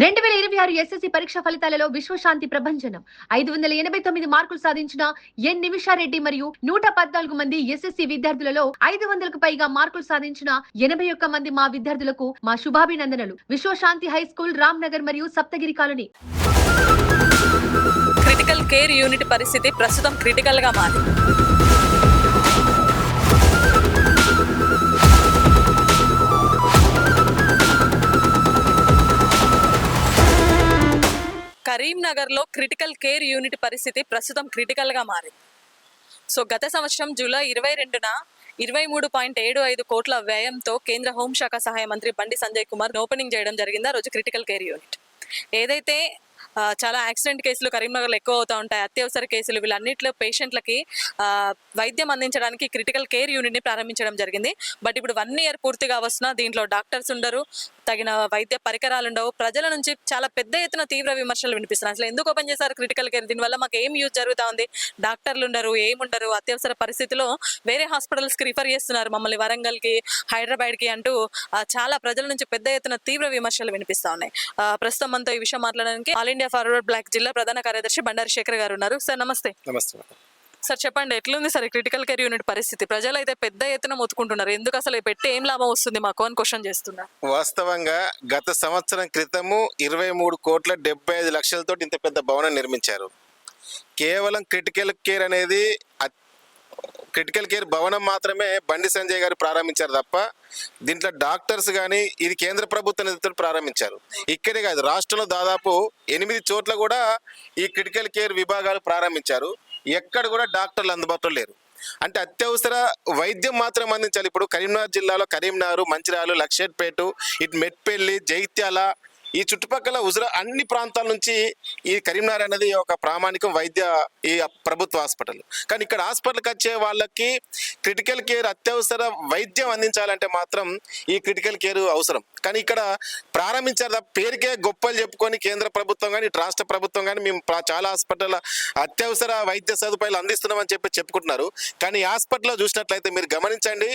2026 SSC పరీక్ష ఫలితాలలో విశ్వశాంతి ప్రభంజనం 589 మార్కులు సాధించిన ఎన్ నిమిషారెడ్డి మరియు 114 మంది ఎస్ఎస్సి విద్యార్థులలో 500కు పైగా మార్కులు సాధించిన 81 మంది మా విద్యార్థులకు మా శుభాభినందనలు. విశ్వశాంతి హై స్కూల్, రామ్ నగర్ మరియు Saptagiri colony. Critical care unit పరిస్థితి ప్రస్తుతం క్రిటికల్ గా మారింది. కరీంనగర్లో క్రిటికల్ కేర్ యూనిట్ పరిస్థితి ప్రస్తుతం క్రిటికల్గా మారింది. సో గత సంవత్సరం జూలై 22న 23.75 కోట్ల వ్యయంతో కేంద్ర హోంశాఖ సహాయ మంత్రి బండి సంజయ్ కుమార్ ఓపెనింగ్ చేయడం జరిగింది. ఆ రోజు క్రిటికల్ కేర్ యూనిట్ ఏదైతే చాలా యాక్సిడెంట్ కేసులు కరీంనగర్లో ఎక్కువ అవుతూ ఉంటాయి, అత్యవసర కేసులు, వీళ్ళన్నింటిలో పేషెంట్లకి వైద్యం అందించడానికి క్రిటికల్ కేర్ యూనిట్ని ప్రారంభించడం జరిగింది. బట్ ఇప్పుడు 1 ఇయర్ పూర్తిగా వస్తున్నా దీంట్లో డాక్టర్స్ ఉండరు, తగిన వైద్య పరికరాలు ఉండవు. ప్రజల నుంచి చాలా పెద్ద ఎత్తున తీవ్ర విమర్శలు వినిపిస్తున్నాయి. అసలు ఎందుకు ఓపెన్ చేశారు క్రిటికల్ కేర్? దీనివల్ల మాకు ఏం యూజ్ జరుగుతూ ఉంది? డాక్టర్లు ఉండరు, ఏముండరు, అత్యవసర పరిస్థితిలో వేరే హాస్పిటల్స్కి రిఫర్ చేస్తున్నారు మమ్మల్ని, వరంగల్కి, హైదరాబాద్కి అంటూ చాలా ప్రజల నుంచి పెద్ద ఎత్తున తీవ్ర విమర్శలు వినిపిస్తూ ఉన్నాయి. ప్రస్తుతం మనతో ఈ విషయం మాట్లాడడానికి ఆల్ ఇండియా ఫార్వర్డ్ బ్లాక్ జిల్లా ప్రధాన కార్యదర్శి బండారి శేఖర్ గారు ఉన్నారు. సార్ నమస్తే. నమస్తే సార్, చెప్పండి, ఎట్లుంది సార్ క్రిటికల్ కేర్ యూనిట్ పరిస్థితి? ప్రజలు అయితే పెద్ద ఎత్తున మొత్తుకుంటున్నారు, ఎందుకు అసలు పెట్టి ఏం లాభం వస్తుంది మాకు అని క్వశ్చన్ చేస్తున్నారు. వాస్తవంగా గత సంవత్సరం క్రితము 23,75,00,000 ఇంత పెద్ద భవనం నిర్మించారు. కేవలం క్రిటికల్ కేర్ అనేది క్రిటికల్ కేర్ భవనం మాత్రమే బండి సంజయ్ గారు ప్రారంభించారు తప్ప దీంట్లో డాక్టర్స్ కానీ ఇది కేంద్ర ప్రభుత్వ నిధులతో ప్రారంభించారు. ఇక్కడే కాదు, రాష్ట్రంలో దాదాపు 8 చోట్ల కూడా ఈ క్రిటికల్ కేర్ విభాగాలు ప్రారంభించారు. ఎక్కడ కూడా డాక్టర్లు అందుబాటులో లేరు. అంటే అత్యవసర వైద్యం మాత్రం అందించాలి. ఇప్పుడు కరీంనగర్ జిల్లాలో కరీంనగర్, మంచిర్యాల, లక్షేట్పేట, ఇటు మెట్పల్లి, జైత్యాల, ఈ చుట్టుపక్కల అన్ని ప్రాంతాల నుంచి ఈ కరీంనగర్ అనేది ఒక ప్రామాణికం వైద్య ఈ ప్రభుత్వ హాస్పిటల్. కానీ ఇక్కడ హాస్పిటల్కి వచ్చే వాళ్ళకి క్రిటికల్ కేర్ అత్యవసర వైద్యం అందించాలంటే మాత్రం ఈ క్రిటికల్ కేర్ అవసరం. కానీ ఇక్కడ ప్రారంభించారు పేరుకే గొప్పలు చెప్పుకొని కేంద్ర ప్రభుత్వం కానీ ఇటు రాష్ట్ర ప్రభుత్వం కానీ మేము చాలా హాస్పిటల్ అత్యవసర వైద్య సదుపాయాలు అందిస్తున్నామని చెప్పుకుంటున్నారు. కానీ ఈ హాస్పిటల్లో చూసినట్లయితే మీరు గమనించండి,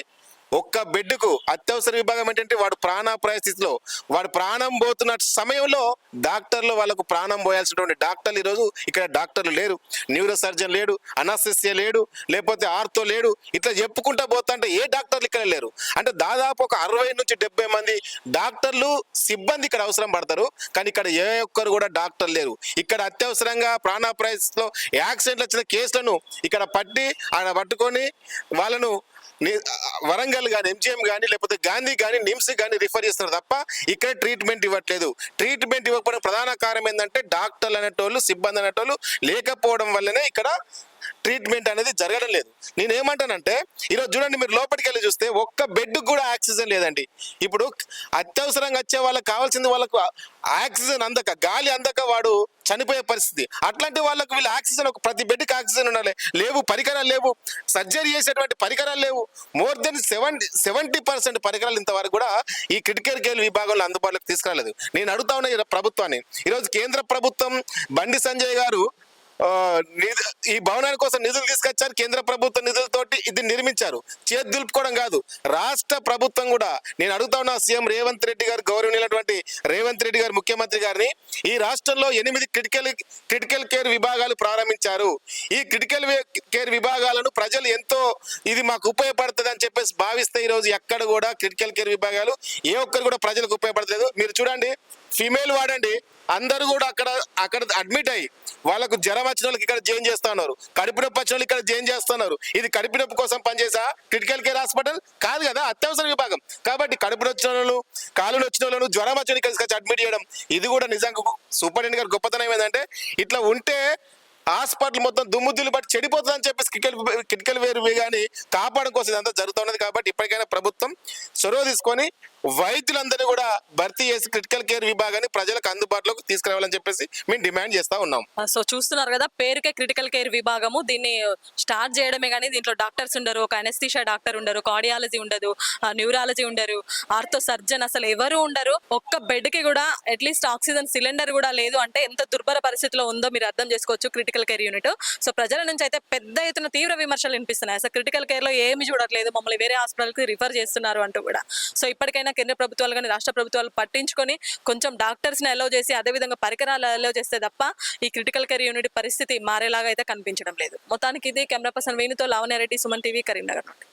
ఒక్క బెడ్కు అత్యవసర విభాగం ఏంటంటే వాడు ప్రాణాపాయ స్థితిలో, వాడు ప్రాణం పోతున్న సమయంలో డాక్టర్లు వాళ్ళకు ప్రాణం పోయాల్సినటువంటి డాక్టర్లు ఈరోజు ఇక్కడ డాక్టర్లు లేరు. న్యూరో సర్జన్ లేడు, అనస్థెసియా లేడు, లేకపోతే ఆర్థో లేడు, ఇట్లా చెప్పుకుంటా పోతుంటే ఏ డాక్టర్లు ఇక్కడ లేరు. అంటే దాదాపు ఒక 60 నుంచి 70 మంది డాక్టర్లు సిబ్బంది ఇక్కడ అవసరం పడతారు. కానీ ఇక్కడ ఏ ఒక్కరు కూడా డాక్టర్ లేరు. ఇక్కడ అత్యవసరంగా ప్రాణాపాయ స్థితిలో యాక్సిడెంట్లు వచ్చిన కేసులను ఇక్కడ పట్టుకొని వాళ్ళను వరంగల్ కానీ, ఎంజిఎం కానీ, లేకపోతే గాంధీ కానీ, నిమ్స్ కానీ రిఫర్ చేస్తున్నారు తప్ప ఇక్కడ ట్రీట్మెంట్ ఇవ్వట్లేదు. ట్రీట్మెంట్ ఇవ్వకపోవడం ప్రధాన కారణం ఏంటంటే డాక్టర్లు అనేటోళ్ళు, సిబ్బంది అనేటోళ్ళు లేకపోవడం వల్లనే ఇక్కడ ట్రీట్మెంట్ అనేది జరగడం లేదు. నేనేమంటానంటే ఈరోజు చూడండి, మీరు లోపలికి వెళ్ళి చూస్తే ఒక్క బెడ్ కూడా ఆక్సిజన్ లేదండి. ఇప్పుడు అత్యవసరంగా వచ్చే వాళ్ళకి కావాల్సింది వాళ్ళకు ఆక్సిజన్ అందక, గాలి అందక వాడు చనిపోయే పరిస్థితి. అట్లాంటి వాళ్ళకు వీళ్ళు ఆక్సిజన్, ఒక ప్రతి బెడ్కి ఆక్సిజన్ ఉండాలి, లేవు, పరికరాలు లేవు, సర్జరీ చేసేటువంటి పరికరాలు లేవు. మోర్ దెన్ 70% పరికరాలు ఇంతవరకు కూడా ఈ క్రిటికల్ కేర్ విభాగంలో అందుబాటులోకి తీసుకురాలేదు. నేను అడుగుతా ఉన్న ప్రభుత్వాన్ని, ఈరోజు కేంద్ర ప్రభుత్వం బండి సంజయ్ గారు ఈ భవనాని కోసం నిధులు తీసుకొచ్చారు. కేంద్ర ప్రభుత్వ నిధులతోటి ఇది నిర్మించారు. చేతి దులుపుకోవడం కాదు, రాష్ట్ర ప్రభుత్వం కూడా. నేను అడుగుతా ఉన్నా సీఎం రేవంత్ రెడ్డి గారు, గౌరవనీయులైనటువంటి రేవంత్ రెడ్డి గారు, ముఖ్యమంత్రి గారిని, ఈ రాష్ట్రంలో 8 క్రిటికల్ కేర్ విభాగాలు ప్రారంభించారు. ఈ క్రిటికల్ కేర్ విభాగాలను ప్రజలు ఎంతో ఇది మాకు ఉపయోగపడుతుంది అని చెప్పేసి భావిస్తే ఈరోజు ఎక్కడ కూడా క్రిటికల్ కేర్ విభాగాలు ఏ ఒక్కరు కూడా ప్రజలకు ఉపయోగపడలేదు. మీరు చూడండి, ఫీమేల్ వాడండి, అందరూ కూడా అక్కడ అడ్మిట్ అయ్యి వాళ్ళకు జ్వరం వచ్చిన వాళ్ళకి ఇక్కడ జాయిన్ చేస్తా ఉన్నారు, కడుపు నొప్పి వచ్చిన వాళ్ళు ఇక్కడ జాయిన్ చేస్తున్నారు. ఇది కడుపు నొప్పి కోసం పనిచేసా క్రిటికల్ కేర్ హాస్పిటల్ కాదు కదా, అత్యవసర విభాగం. కాబట్టి కడుపు నొచ్చిన వాళ్ళు, కాలు నొచ్చిన వాళ్ళను, జ్వరం వచ్చిన ఇక్కడ అడ్మిట్ చేయడం, ఇది కూడా నిజంగా సూపరింటెండెంట్ గారి గొప్పతనం ఏంటంటే ఇట్లా ఉంటే హాస్పిటల్ మొత్తం దుమ్ముద్దులు బట్టి చెడిపోతుంది అని చెప్పేసి క్రిటికల్ వేరు కానీ కాపాడడం కోసం ఇదంతా జరుగుతూ ఉన్నది. కాబట్టి ఇప్పటికైనా ప్రభుత్వం చొరవ తీసుకొని వైద్యులందరినీ కూడా భర్తీ చేసి క్రిటికల్ కేర్ విభాగాన్ని ప్రజలకు అందుబాటులోకి తీసుకురావాలని చెప్పేసి మేము డిమాండ్ చేస్తా ఉన్నాం. సో చూస్తున్నారు కదా, పేరుకే క్రిటికల్ కేర్ విభాగము. దీన్ని స్టార్ట్ చేయడమే కానీ దీంట్లో డాక్టర్స్ ఉండరు, ఒక అనస్థీషియా డాక్టర్ ఉండరు, కార్డియాలజీ ఉండదు, న్యూరాలజీ ఉండరు, ఆర్థో సర్జన్ అసలు ఎవరు ఉండరు. ఒక్క బెడ్ కి కూడా అట్లీస్ట్ ఆక్సిజన్ సిలిండర్ కూడా లేదు అంటే ఎంత దుర్భర పరిస్థితిలో ఉందో మీరు అర్థం చేసుకోవచ్చు క్రిటికల్ కేర్ యూనిట్. సో ప్రజల నుంచి అయితే పెద్ద ఎత్తున తీవ్ర విమర్శలు వినిపిస్తున్నాయి. అసలు క్రిటికల్ కేర్ లో ఏమి చూడట్లేదు, మమ్మల్ని వేరే హాస్పిటల్ కి రిఫర్ చేస్తున్నారు అంటూ కూడా. సో ఇప్పటికైనా కేంద్ర ప్రభుత్వాలు కానీ రాష్ట్ర ప్రభుత్వాలు పట్టించుకొని కొంచెం డాక్టర్స్ని అలౌ చేసి అదేవిధంగా పరికరాలు అలౌ చేస్తే తప్ప ఈ క్రిటికల్ కేర్ యూనిట్ పరిస్థితి మారేలాగా అయితే కనిపించడం లేదు. మొత్తానికి ఇది camera person వేణుతో Lavanya Reddy, Suman TV, Karimnagar నుండి.